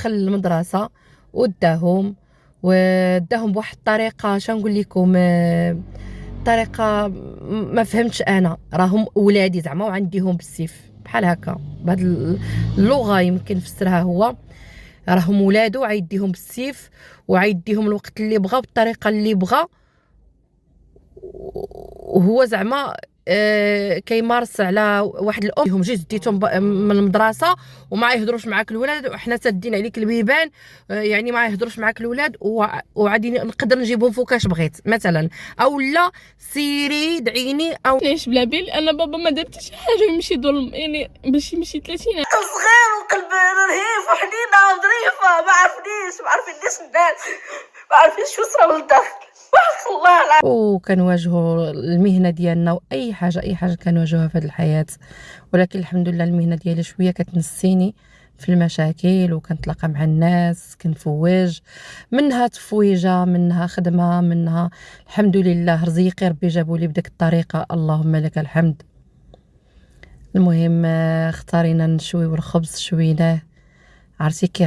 دخل المدرسه وداهم بواحد الطريقه، شنقول لكم، طريقه ما فهمتش انا. راهم ولادي زعما وعنديهم بالسيف بحال هكا، بهاد اللغه يمكن نفسرها هو. راهم ولادو عيديهم بالسيف وعيديهم الوقت اللي بغا بالطريقه اللي بغا، وهو زعما كيمارس على واحد الام. هم جوج ديتهم من المدرسه وما يهضروش معاك الولاد، وحنا سادين عليك البيبان، يعني ما يهضروش معاك الولاد، وعادي نقدر نجيبهم فوق كاش بغيت مثلا، او لا سيري دعيني او ليش بلا بيل. انا بابا ما درتش حاجه يمشي ظلم، يعني باش يمشي 30 صغير وقلب رهيف وحنينه وظريفه، ما عارفينش الناس، ما عارفين شو صرا من الداخل. الله العظيم. وكنواجهوا المهنه ديالنا، واي حاجه كنواجهوها في هذه الحياه. ولكن الحمد لله المهنه ديالي شويه كتنسيني في المشاكل، وكنتلاقى مع الناس كنفوج، منها تفويجه، منها خدمه، منها الحمد لله رزيقي ربي جابوا لي بديك الطريقه، اللهم لك الحمد. المهم اختارينا نشويو الخبز، شويناه، عرفتي كي